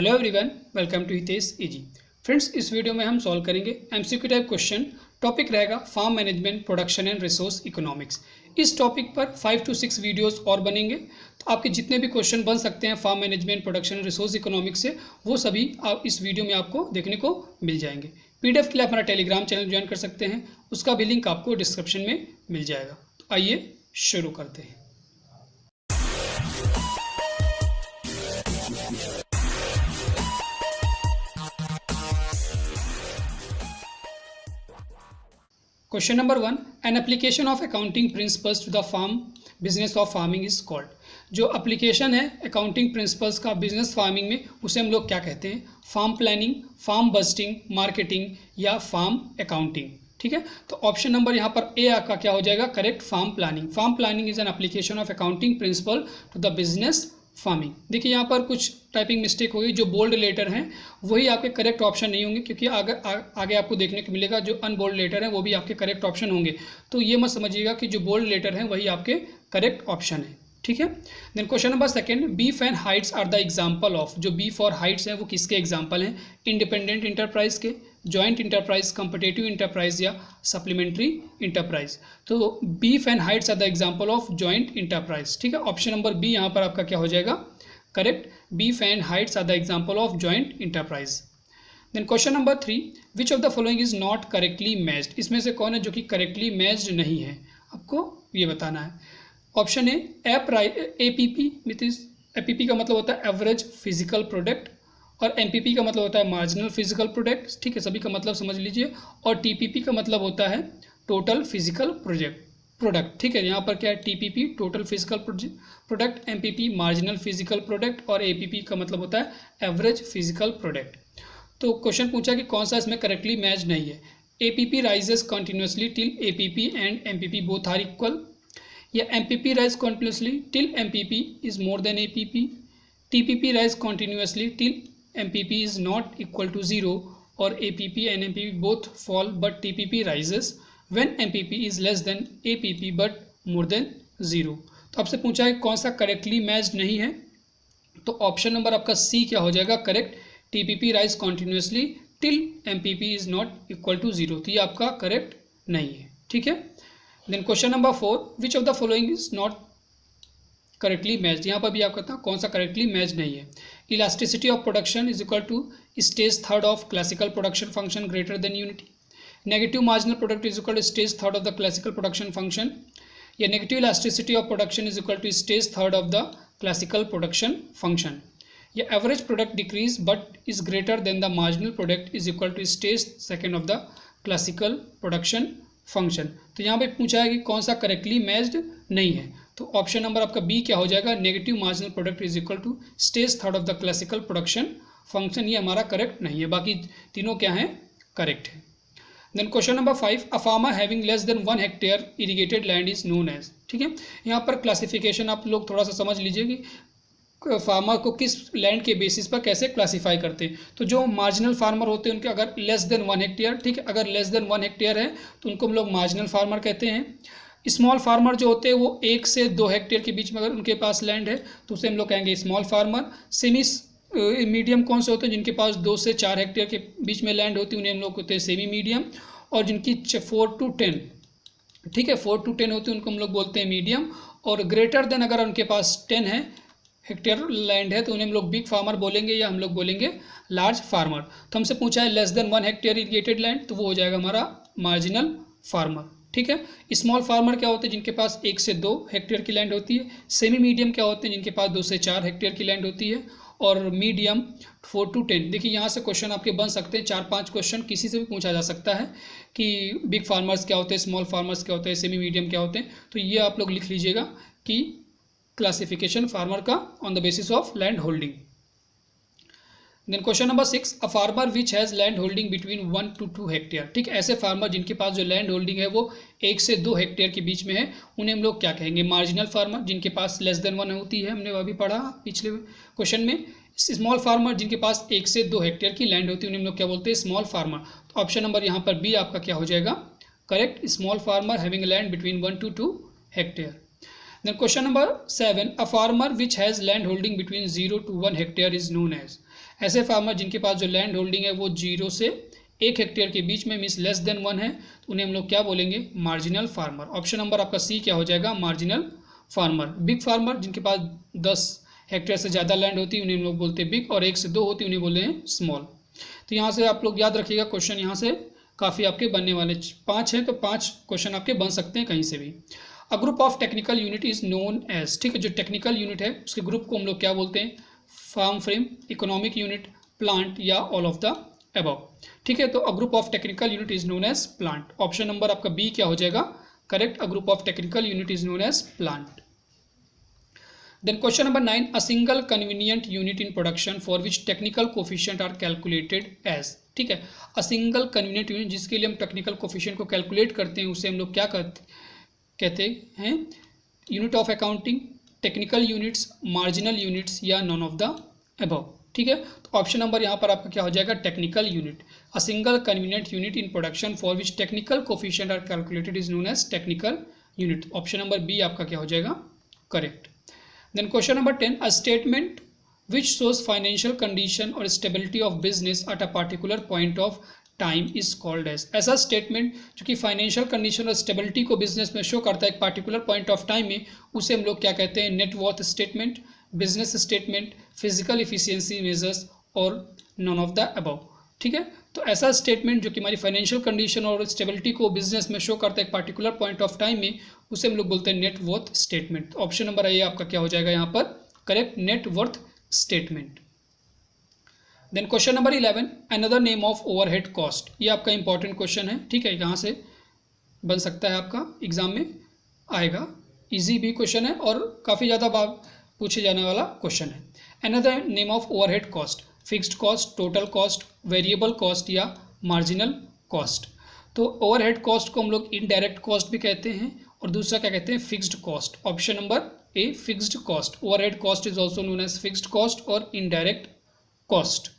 Hello everyone, welcome to Hitesh easy. Friends, इस video में हम सॉल्व करेंगे एमसीक्यू टाइप क्वेश्चन। टॉपिक रहेगा farm management, production and resource economics. इस टॉपिक पर 5 to 6 वीडियोस और बनेंगे, तो आपके जितने भी क्वेश्चन बन सकते हैं farm management, production and resource economics से, वो सभी आप इस वीडियो में आपको देखने को मिल जाएंगे। पीडीएफ के लिए हमारा टेलीग्राम चैनल ज्वाइन कर सकते हैं, उसका भी लिंक आपको डिस्क्रिप्शन में मिल जाएगा। तो आइए शुरू करते हैं। Question number 1, an application of accounting principles to the farm business of farming is called. जो एप्लीकेशन है अकाउंटिंग प्रिंसिपल्स का बिजनेस फार्मिंग में, उसे हम लोग क्या कहते हैं? Farm planning, farm budgeting, marketing या फार्म अकाउंटिंग। ठीक है, तो ऑप्शन नंबर यहाँ पर ए आपका क्या हो जाएगा? Correct, farm planning. Farm planning is an application of accounting principle to the business farming. देखिए यहाँ पर कुछ टाइपिंग मिस्टेक होगी, जो बोल्ड लेटर हैं वही आपके करेक्ट ऑप्शन नहीं होंगे, क्योंकि आगे आपको देखने को मिलेगा जो अनबोल्ड लेटर हैं वो भी आपके करेक्ट ऑप्शन होंगे। तो ये मत समझिएगा कि जो बोल्ड लेटर हैं वही आपके करेक्ट ऑप्शन है। ठीक है, then question number 2, beef and hides are the example of. जो बीफ और हाइट्स हैं वो किसके एग्जाम्पल हैं? इंडिपेंडेंट इंटरप्राइज के, जॉइंट इंटरप्राइज, कॉम्पिटिटिव इंटरप्राइज या सप्लीमेंट्री इंटरप्राइज। तो beef and hides are the example of joint enterprise. ठीक है, ऑप्शन नंबर बी यहाँ पर आपका क्या हो जाएगा? Correct, beef and hides are the example of joint enterprise. Then question number 3, which of the following is not correctly matched. इसमें से कौन है जो कि करेक्टली मैच्ड नहीं है, आपको ये बताना है। Option A, APP, means APP का मतलब होता है एवरेज फिजिकल प्रोडक्ट, और एमपीपी का मतलब होता है मार्जिनल फिजिकल प्रोडक्ट। ठीक है, सभी का मतलब समझ लीजिए। और टीपीपी का मतलब होता है टोटल फिजिकल प्रोडक्ट। ठीक है, यहाँ पर क्या है? TPP total physical product, MPP marginal physical product, और एपीपी का मतलब होता है एवरेज फिजिकल प्रोडक्ट। तो क्वेश्चन पूछा कि कौन सा इसमें करेक्टली मैच नहीं है। APP rises continuously till APP and MPP both are equal, या MPP rise continuously till MPP is more than APP, TPP rise continuously till MPP is not equal to 0, और APP and MPP both fall but TPP rises when MPP is less than APP but more than 0। तो आपसे पूछा है कौन सा correctly matched नहीं है, तो ऑप्शन नंबर आपका सी क्या हो जाएगा? Correct, TPP rise continuously till MPP is not equal to 0। तो ये आपका करेक्ट नहीं है। ठीक है, then question number 4, which of the following is not correctly matched. यहाँ पर भी आप कहते हैं कौन सा करेक्टली मैच नहीं है। Elasticity of production is equal to stage third of classical production function greater than unity, negative marginal product is equal to stage third of the classical production function, या negative elasticity of production is equal to stage third of the classical production function, या average product decrease but is greater than the marginal product is equal to stage second of the classical production function. तो यहाँ पे पूछा है कि कौन सा correctly matched नहीं है, तो ऑप्शन नंबर आपका बी क्या हो जाएगा? Negative marginal product is equal to stage third of the classical production function. ये हमारा करेक्ट नहीं है, बाकी तीनों क्या हैं? करेक्ट है। Then question number 5, a farmer having less than 1 hectare irrigated land is known as. ठीक है, यहाँ पर क्लासिफिकेशन आप लोग थोड़ा सा समझ लीजिए कि फार्मर को किस लैंड के बेसिस पर कैसे क्लासीफाई करते हैं। तो जो मार्जिनल फार्मर होते हैं उनके अगर लेस देन 1 हेक्टेयर, ठीक है, अगर लेस देन 1 हेक्टेयर है तो उनको हम लोग मार्जिनल फार्मर कहते हैं। स्मॉल फार्मर जो होते हैं वो 1 से 2 हेक्टेयर के बीच में अगर उनके पास लैंड है तो उसे हम लोग कहेंगे स्मॉल फार्मर। सेमी मीडियम कौन से होते हैं? जिनके पास 2 से 4 हेक्टेयर के बीच में लैंड होती है उन्हें हम लोग कहते हैं सेमी मीडियम, और जिनकी 4 to 10, ठीक है, 4 to 10 होती है उनको हम लोग बोलते हैं मीडियम, और ग्रेटर देन अगर उनके पास 10 है हेक्टेयर लैंड है तो उन्हें हम लोग बिग फार्मर बोलेंगे, या हम लोग बोलेंगे लार्ज फार्मर। तो हमसे पूछा है less than 1 hectare irrigated land, तो वो हो जाएगा हमारा मार्जिनल फार्मर। ठीक है, स्मॉल फार्मर क्या होते हैं? जिनके पास 1 से 2 हेक्टेयर की लैंड होती है। सेमी मीडियम क्या होते हैं? जिनके पास 2 से 4 हेक्टेयर की लैंड होती है, और मीडियम 4 to 10। देखिए यहाँ से क्वेश्चन आपके बन सकते हैं 4-5 क्वेश्चन किसी से भी पूछा जा सकता है कि बिग फार्मर्स क्या होते हैं, स्मॉल फार्मर्स क्या होते हैं, सेमी मीडियम क्या होते हैं। तो ये आप लोग लिख लीजिएगा कि क्लासिफिकेशन फार्मर का on the basis of land holding. Then question number 6, a farmer which has land holding between 1 to 2 hectare. ठीक, ऐसे फार्मर जिनके पास जो लैंड होल्डिंग है वो 1 से 2 हेक्टेयर के बीच में है उन्हें हम लोग क्या कहेंगे? Marginal farmer. जिनके पास लेस देन 1 होती है, हमने अभी पढ़ा पिछले क्वेश्चन में। स्मॉल फार्मर जिनके पास 1 से 2 हेक्टेयर की लैंड होती है उन्हें हम लोग क्या बोलते हैं? Small farmer. तो ऑप्शन नंबर यहाँ पर बी आपका क्या हो जाएगा? Correct, small farmer having land between 1 to 2 hectare. Then question number 7, a farmer which has land holding between 0 to 1 hectare is known as. ऐसे फार्मर जिनके पास जो लैंड होल्डिंग है वो 0 से 1 हेक्टेयर के बीच में मीन्स लेस देन 1 है, तो उन्हें हम लोग क्या बोलेंगे, मार्जिनल फार्मर। ऑप्शन नंबर आपका सी क्या हो जाएगा, मार्जिनल फार्मर। बिग फार्मर जिनके पास 10 हेक्टेयर से ज़्यादा लैंड होती है उन्हें हम लोग बोलते हैं बिग, और 1 से 2 होती है उन्हें बोलते हैं स्मॉल। तो यहाँ से आप लोग याद रखिएगा, क्वेश्चन यहाँ से काफ़ी आपके बनने वाले 5 हैं, तो 5 क्वेश्चन आपके बन सकते हैं कहीं से भी। A group of technical unit is known as, ठीक है, जो टेक्निकल यूनिट है उसके ग्रुप को हम लोग क्या बोलते हैं, farm frame, economic unit, plant या ऑल ऑफ द अबव। ठीक है, तो a group of technical unit is known as plant. Option number आपका बी क्या हो जाएगा, correct, a group of technical unit is known as plant. Then question number 9, a single convenient unit in production for which technical coefficient are calculated as, ठीक है, a single convenient unit जिसके लिए हम technical coefficient को calculate करते हैं उसे हम लोग क्या कहते हैं, unit of accounting, technical units, marginal units या नॉन ऑफ द अबव। ठीक है, तो ऑप्शन नंबर यहाँ पर आपका क्या हो जाएगा, technical unit. A single convenient unit in production for which technical coefficient are calculated is known as technical unit. Option number B आपका क्या हो जाएगा, correct. Then question number 10, a statement which shows financial condition or stability of business at a particular point of time is called as, ऐसा statement जो कि financial condition और stability को business में शो करता है एक पार्टिकुलर पॉइंट ऑफ टाइम में, उसे हम लोग क्या कहते हैं, net worth statement, business statement, physical efficiency measures और नॉन ऑफ द अबव। ठीक है, तो ऐसा स्टेटमेंट जो कि हमारी फाइनेंशियल कंडीशन और स्टेबिलिटी को बिजनेस में शो करता है एक पार्टिकुलर पॉइंट ऑफ टाइम में, उसे हम लोग बोलते हैं net worth statement. Option number A आपका क्या हो जाएगा यहाँ पर, correct, net worth statement. Then question number 11, another name of overhead cost. ये आपका इंपॉर्टेंट क्वेश्चन है, ठीक है, यहाँ से बन सकता है आपका एग्जाम में आएगा, इजी भी क्वेश्चन है और काफ़ी ज़्यादा बार पूछे जाने वाला क्वेश्चन है। Another name of overhead cost, fixed cost, total cost, variable cost या मार्जिनल कॉस्ट। तो ओवरहेड कॉस्ट को हम लोग इनडायरेक्ट कॉस्ट भी कहते हैं और दूसरा क्या कहते हैं, fixed cost. Option number A fixed cost, overhead cost is also known as fixed cost और indirect cost.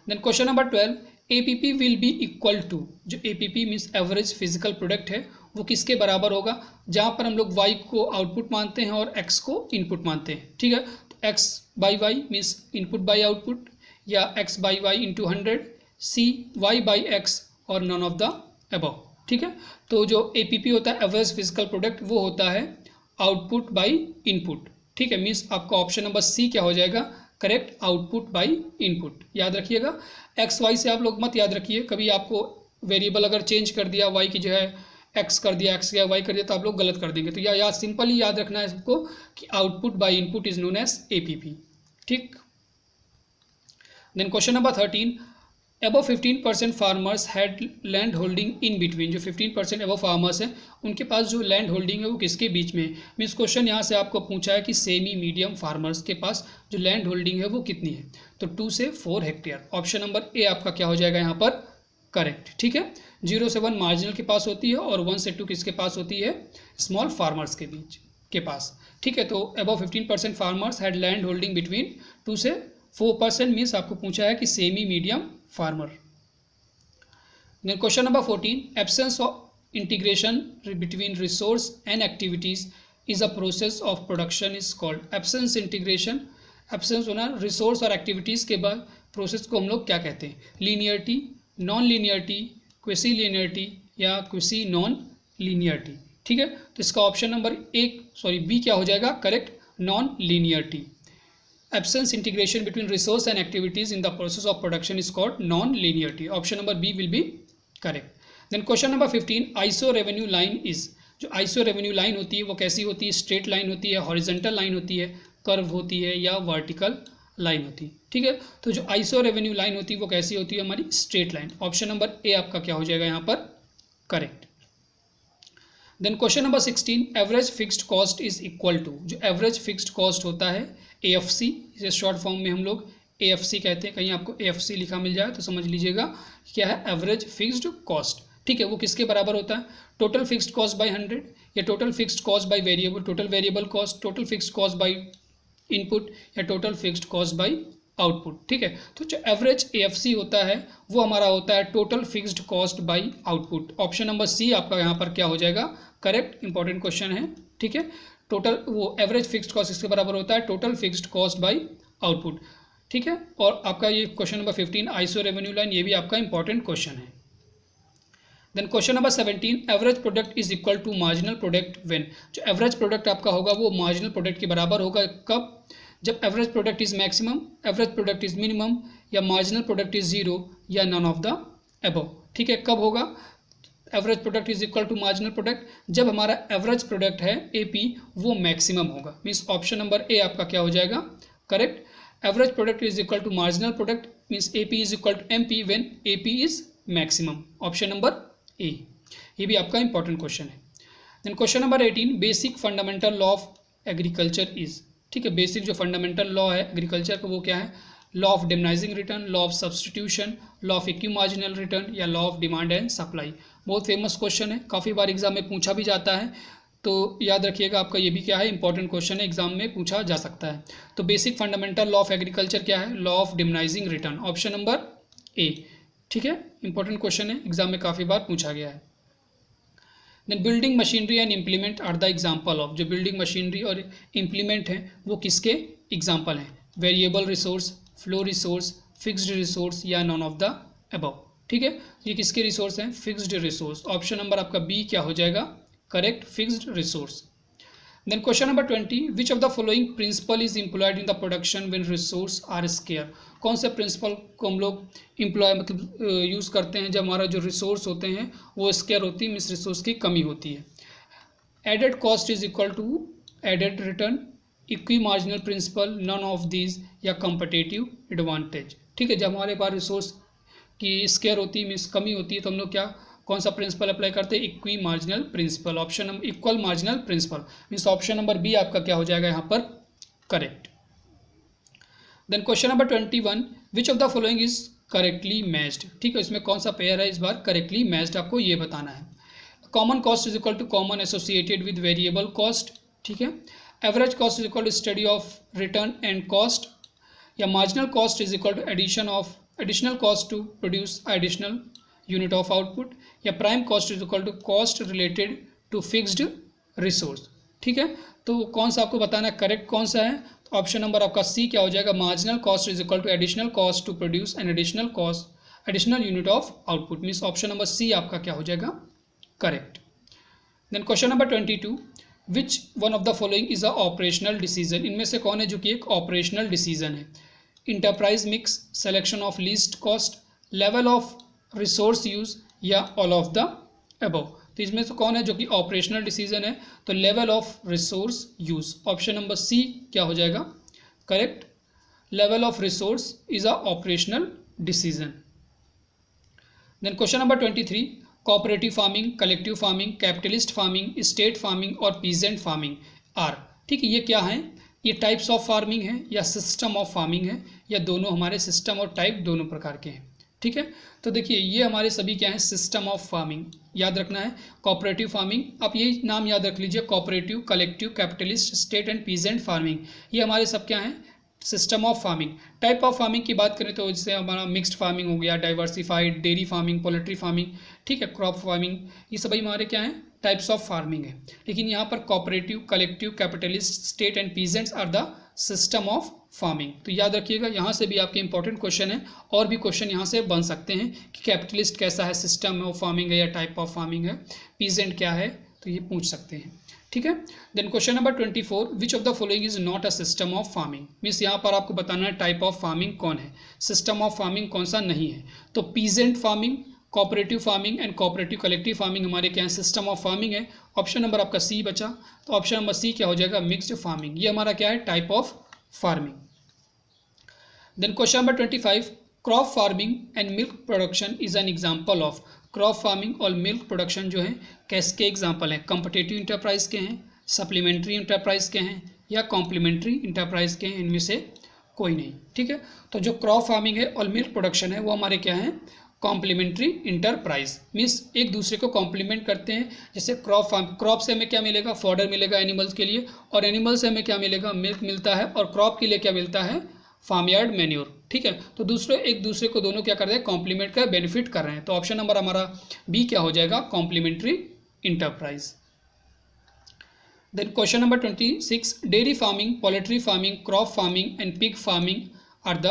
Then question number 12, APP will be equal to, जो APP means average physical product है वो किसके बराबर होगा, जहाँ पर हम लोग वाई को आउटपुट मानते हैं और एक्स को इनपुट मानते हैं। ठीक है, तो X by Y means input by output या X by Y into 100, C Y by X और नॉन ऑफ द अबव। ठीक है, तो जो एपीपी होता है एवरेज फिजिकल प्रोडक्ट वो होता है आउटपुट बाई इनपुट। ठीक है, मीन्स आपका ऑप्शन नंबर सी क्या हो जाएगा, करेक्ट, आउटपुट बाई इनपुट। याद रखिएगा, एक्स वाई से आप लोग मत याद रखिए, कभी आपको वेरिएबल अगर चेंज कर दिया, वाई की जो है एक्स कर दिया, एक्स या वाई कर दिया, तो आप लोग गलत कर देंगे। तो या सिंपली याद रखना है सबको कि output by input is known as APP. ठीक, then question number 13, above 15% farmers had land holding in between, जो 15% अबव फार्मर्स हैं उनके पास जो लैंड होल्डिंग है वो किसके बीच में है। मीन्स क्वेश्चन यहाँ से आपको पूछा है कि सेमी मीडियम फार्मर्स के पास जो लैंड होल्डिंग है वो कितनी है, तो 2 से 4 हेक्टेयर। ऑप्शन नंबर ए आपका क्या हो जाएगा यहाँ पर, करेक्ट। ठीक है, 0 से 1 मार्जिनल के पास होती है और 1 से 2 किसके पास होती है, स्मॉल फार्मर्स के बीच के पास। ठीक है, तो above 15% farmers had land holding between 2 से 4%, मीन्स आपको पूछा है कि semi medium farmer. Then question number 14, absence of integration between resource and activities is a process of production is called. Absence integration, absence होना रिसोर्स और activities के बाद process को हम लोग क्या कहते हैं, linearity, non linearity, quasi linearity या क्विसी नॉन लीनियरिटी। ठीक है, तो इसका ऑप्शन नंबर बी क्या हो जाएगा, correct, non linearity. Absence integration between resource and activities in the process of production is called non-linearity. Option number B will be correct. Then question number 15, ISO revenue line is, जो ISO revenue line होती है वो कैसी होती है, straight line होती है, horizontal line होती है, कर्व होती है या वर्टिकल लाइन होती है। ठीक है, तो जो ISO रेवेन्यू लाइन होती है वो कैसी होती है, हमारी straight line. Option number A आपका क्या हो जाएगा यहाँ पर, correct. Then question number 16, average fixed cost is equal to, जो एवरेज फिक्स्ड कॉस्ट होता है AFC, इसे शॉर्ट फॉर्म में हम लोग AFC कहते हैं, कहीं आपको AFC लिखा मिल जाए तो समझ लीजिएगा क्या है, एवरेज फिक्स्ड कॉस्ट। ठीक है, वो किसके बराबर होता है, टोटल फिक्स्ड कॉस्ट बाई 100 या total fixed cost by variable, total variable cost, total fixed cost by input या total fixed cost by output. ठीक है, तो जो एवरेज AFC होता है वो हमारा होता है total fixed cost by output. Option number C आपका यहाँ पर क्या हो जाएगा, करेक्ट, इंपॉर्टेंट क्वेश्चन है। ठीक है। टोटल वो एवरेज फिक्स्ड कॉस्ट इसके बराबर होता है total fixed cost by output, ठीक है। और आपका ये question number 15 ISO revenue line, ये भी आपका इंपॉर्टेंट क्वेश्चन है। Then question number 17 average product is equal to marginal product when, जो एवरेज प्रोडक्ट आपका होगा वो मार्जिनल प्रोडक्ट के बराबर होगा कब, जब average product is maximum, average product is minimum, या मार्जिनल प्रोडक्ट इज जीरो, या नन ऑफ द अबव, ठीक है। कब होगा average product is equal to marginal product, जब हमारा एवरेज प्रोडक्ट है एपी वो मैक्सिमम होगा, मीन्स ऑप्शन नंबर ए आपका क्या हो जाएगा correct. Average product is equal to marginal product means AP is equal to MP when AP is maximum, option number ए। ये भी आपका इंपॉर्टेंट क्वेश्चन है। Then question number 18 basic fundamental law of agriculture is, ठीक है। Basic जो fundamental law है agriculture का वो क्या है, law of diminishing return, law of substitution, law of equimarginal return, या law of demand and supply. बहुत फेमस क्वेश्चन है, काफ़ी बार एग्जाम में पूछा भी जाता है, तो याद रखिएगा आपका ये भी क्या है इंपॉर्टेंट क्वेश्चन है, एग्जाम में पूछा जा सकता है। तो basic fundamental law of agriculture क्या है, law of diminishing return, option number A, ठीक है। इंपॉर्टेंट क्वेश्चन है, एग्जाम में काफ़ी बार पूछा गया है। Then building machinery and implement are the example of, जो बिल्डिंग मशीनरी और इम्प्लीमेंट हैं वो किसके एग्जाम्पल हैं, variable resource, flow resource, fixed resource, या नॉन ऑफ द अबव, ठीक है। ये किसके रिसोर्स हैं, फिक्स्ड रिसोर्स, ऑप्शन नंबर आपका बी क्या हो जाएगा correct, fixed resource. Then question number 20 which of the following principle is employed in the production when resource are square, कौन से प्रिंसिपल को हम लोग एम्प्लॉय मतलब यूज़ करते हैं जब हमारा जो रिसोर्स होते हैं वो स्केयर होती है, मीन्स रिसोर्स की कमी होती है। Added cost is equal to added return, equi marginal principle, none of these, या कॉम्पिटिटिव एडवांटेज, ठीक है। जब हमारे पास रिसोर्स की स्केयर होती है मीन्स कमी होती है तो हम लोग क्या कौन सा प्रिंसिपल अप्लाई करते हैं, equi marginal principle, option number equal marginal principle, means option number B आपका क्या हो जाएगा यहाँ पर correct. Then question number 21 which of the following is correctly matched, ठीक है। इसमें कौन सा पेयर है इस बार करेक्टली मैच्ड आपको ये बताना है। Common cost is equal to common associated with variable cost, ठीक है। Average cost is equal to study of return and cost, या marginal cost is equal to addition of additional cost to produce additional unit of output, या prime cost is equal to cost related to fixed resource, ठीक है। तो कौन सा आपको बताना है करेक्ट कौन सा है, तो ऑप्शन नंबर आपका सी क्या हो जाएगा, marginal cost is equal to additional cost to produce an additional cost additional unit of output, means option number C आपका क्या हो जाएगा correct. Then question number 22 which one of the following is a operational decision, इनमें से कौन है जो कि एक ऑपरेशनल डिसीजन है। Enterprise mix, selection of least cost, level of resource use, या ऑल ऑफ द अबव। तो इसमें से कौन है जो कि ऑपरेशनल डिसीजन है, तो level of resource use, option number C क्या हो जाएगा correct. Level of resource is a operational decision. Then question number 23 cooperative farming, collective farming, capitalist farming, state farming और पीजेंट फार्मिंग आर, ठीक है। ये क्या है, ये टाइप्स ऑफ फार्मिंग है या सिस्टम ऑफ फार्मिंग है, या दोनों हमारे सिस्टम और टाइप दोनों प्रकार के हैं, ठीक है। तो देखिए ये हमारे सभी क्या हैं सिस्टम ऑफ फार्मिंग, याद रखना है कोऑपरेटिव फार्मिंग, आप यही नाम याद रख लीजिए cooperative, collective, capitalist, state and peasant farming, ये हमारे सब क्या हैं system of farming. Type of farming की बात करें तो जैसे हमारा मिक्स्ड फार्मिंग हो गया, diversified, dairy farming, poultry farming, ठीक है, क्रॉप फार्मिंग, ये सभी हमारे क्या हैं टाइप्स ऑफ फार्मिंग है। लेकिन यहाँ पर cooperative, collective, capitalist, state and peasants are the system of farming. तो याद रखिएगा यहाँ से भी आपके इंपॉर्टेंट क्वेश्चन है, और भी क्वेश्चन यहाँ से बन सकते हैं कि कैपिटलिस्ट कैसा है, सिस्टम ऑफ फार्मिंग है या टाइप ऑफ फार्मिंग है, पीजेंट क्या है, तो ये पूछ सकते हैं, ठीक है। Then question number 24 which of the following is not a system of farming, means यहाँ पर आपको बताना है टाइप ऑफ फार्मिंग कौन है, सिस्टम ऑफ फार्मिंग कौन सा नहीं है। तो peasant farming, cooperative farming and cooperative collective farming हमारे क्या है सिस्टम ऑफ फार्मिंग है। ऑप्शन नंबर आपका सी बचा, तो ऑप्शन नंबर सी क्या हो जाएगा मिक्स्ड फार्मिंग, ये हमारा क्या है type of farming. Then question number 25 crop farming and milk production is an example of, crop farming और मिल्क प्रोडक्शन जो है कैसके एग्जांपल हैं, कॉम्पिटिटिव इंटरप्राइज के हैं, सप्लीमेंट्री इंटरप्राइज के हैं, या कॉम्प्लीमेंट्री इंटरप्राइज के हैं, इनमें से कोई नहीं, ठीक है। तो जो क्रॉप फार्मिंग है और मिल्क प्रोडक्शन है वो हमारे क्या है कॉम्प्लीमेंट्री इंटरप्राइज, मीन्स एक दूसरे को कॉम्प्लीमेंट करते हैं। जैसे क्रॉप से हमें क्या मिलेगा फॉडर मिलेगा एनिमल्स के लिए, और एनिमल से हमें क्या मिलेगा मिल्क मिलता है, और क्रॉप के लिए क्या मिलता है फार्मयार्ड मैन्योर, ठीक है। तो दूसरे एक दूसरे को दोनों क्या कर रहे हैं कॉम्प्लीमेंट का बेनिफिट कर रहे हैं। तो ऑप्शन नंबर हमारा बी क्या हो जाएगा complementary enterprise. Then question number 26, dairy farming, poultry farming, crop farming and pig farming are the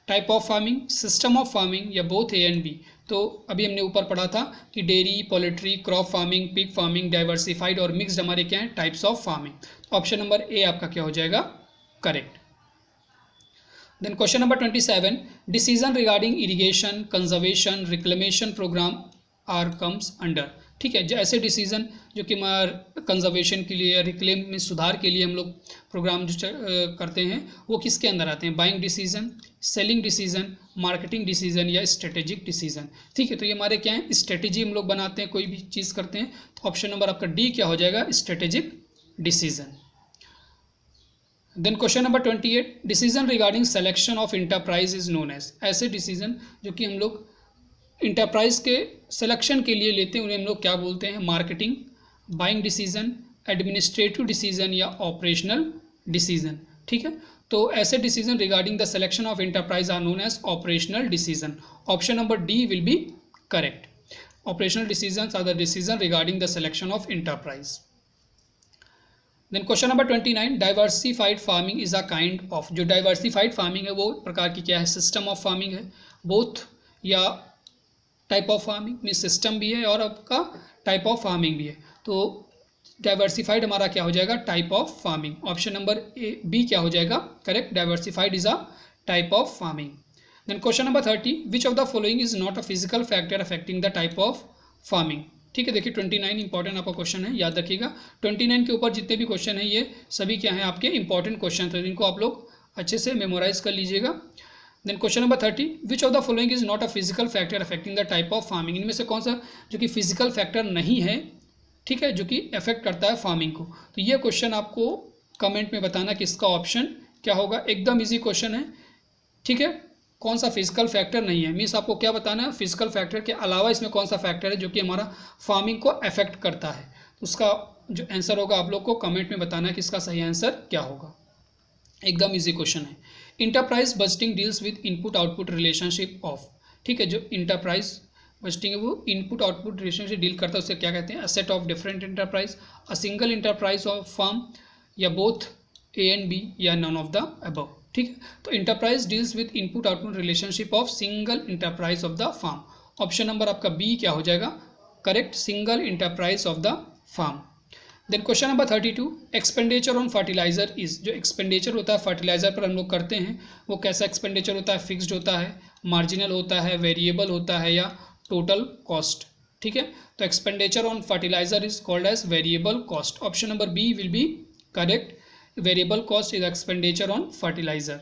type of farming, system of farming या बोथ ए एंड बी। तो अभी हमने ऊपर पढ़ा था कि dairy, poultry, crop farming, pig farming, diversified और mixed हमारे क्या है, types of farming. Option number A आपका क्या हो जाएगा, correct. Then question number 27, decision regarding irrigation, conservation, reclamation program are comes under. ठीक है, जो ऐसे डिसीजन जो कि कंजर्वेशन के लिए या रिक्लेम में सुधार के लिए हम लोग प्रोग्राम जो करते हैं वो किसके अंदर आते हैं, buying decision, selling decision, marketing decision या स्ट्रेटेजिक डिसीजन। ठीक है, तो ये हमारे क्या है, स्ट्रेटेजी हम लोग बनाते हैं, कोई भी चीज़ करते हैं। तो ऑप्शन नंबर आपका डी क्या हो जाएगा, strategic decision. Then question number 28, decision regarding selection of enterprise is known as. ऐसे डिसीजन जो कि हम लोग इंटरप्राइज के सिलेक्शन के लिए लेते हैं उन्हें हम लोग क्या बोलते हैं, marketing, buying decision, administrative decision या ऑपरेशनल डिसीजन। ठीक है, तो ऐसे decision regarding the selection of enterprise are known as operational decision. Option number D will be correct. Operational decision are the decision regarding the selection of enterprise. Then question number 29, diversified farming is a kind of. जो diversified farming है वो प्रकार की क्या है, system of farming है, both या type of farming में सिस्टम भी है और आपका टाइप ऑफ फार्मिंग भी है। तो डाइवर्सिफाइड हमारा क्या हो जाएगा, type of farming. Option number A B क्या हो जाएगा, correct. Diversified is a type of farming. Then question number 30, which of the following is not a physical factor affecting the type of farming. ठीक है, देखिए 29 important आपका question है, याद रखिएगा। 29 के ऊपर जितने भी क्वेश्चन है ये सभी क्या है, आपके इंपॉर्टेंट क्वेश्चन है, इनको आप लोग अच्छे से मेमोराइज कर लीजिएगा। Then question number 30, which of the following is not a physical factor affecting the type of farming. इनमें से कौन सा जो कि फिजिकल फैक्टर नहीं है, ठीक है, जो कि अफेक्ट करता है फार्मिंग को। तो ये क्वेश्चन आपको कमेंट में बताना कि इसका ऑप्शन क्या होगा। एकदम इजी क्वेश्चन है, ठीक है। कौन सा फिजिकल फैक्टर नहीं है, मीन्स आपको क्या बताना है, फिजिकल फैक्टर के अलावा इसमें कौन सा फैक्टर है जो कि हमारा फार्मिंग को अफेक्ट करता है। तो उसका जो आंसर होगा आप लोग को कमेंट में बताना है कि इसका सही आंसर क्या होगा। एकदम इजी क्वेश्चन है। Enterprise budgeting deals with input output relationship of. ठीक है, जो इंटरप्राइज बजटिंग है वो इनपुट आउटपुट रिलेशनशिप डील करता है, उसे क्या कहते हैं, asset of different enterprise, a single enterprise of firm, या बोथ ए एंड बी, या नन ऑफ द अबव। ठीक है, तो enterprise deals with input output relationship of single enterprise of the firm. Option number आपका B क्या हो जाएगा, correct, single enterprise of the firm. Then question number 32, expenditure on fertilizer is. जो expenditure होता है फर्टिलाइजर पर हम लोग करते हैं वो कैसा एक्सपेंडिचर होता है, फिक्स्ड होता है, मार्जिनल होता है, वेरिएबल होता है, या टोटल कॉस्ट। ठीक है, तो expenditure on fertilizer is called as variable cost. Option number B will be correct, variable cost is expenditure on fertilizer.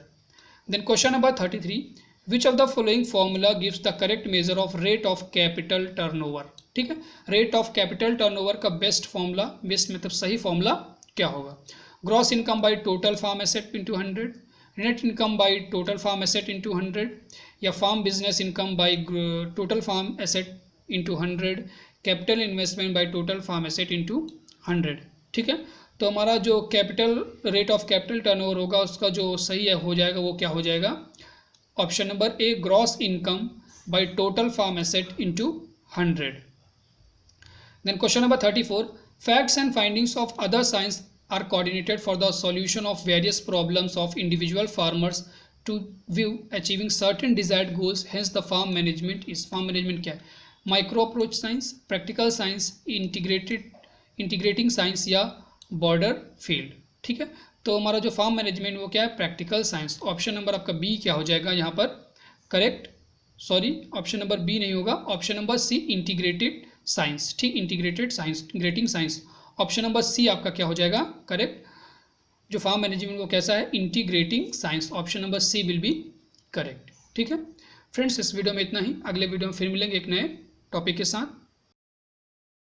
Then question number 33, which of the following formula gives the correct measure of rate of capital turnover. ठीक है, rate of capital turnover का best formula, best मतलब सही formula क्या होगा, gross income by total farm asset into 100, net income by total farm asset into 100, या farm business income by total farm asset into 100, capital investment by total farm asset into 100। ठीक है, तो हमारा जो capital rate of capital turnover होगा उसका जो सही है हो जाएगा वो क्या हो जाएगा, option number A, gross income by total farm asset into 100। Then question number 34, facts and findings of other science are coordinated for the solution of various problems of individual farmers to view achieving certain desired goals. Hence the farm management is, farm management क्या है, micro approach science, practical science, integrating science, या border field. ठीक है, तो हमारा जो farm management वो क्या है, प्रैक्टिकल साइंस। ऑप्शन नंबर आपका बी क्या हो जाएगा यहाँ पर, correct, sorry option number B नहीं होगा, option number C, integrated science. ठीक, integrated science, integrating science. Option number C आपका क्या हो जाएगा, करेक्ट, जो फार्म मैनेजमेंट वो कैसा है, integrating science. Option number C will be correct. ठीक है फ्रेंड्स, इस वीडियो में इतना ही, अगले वीडियो में फिर मिलेंगे एक नए टॉपिक के साथ।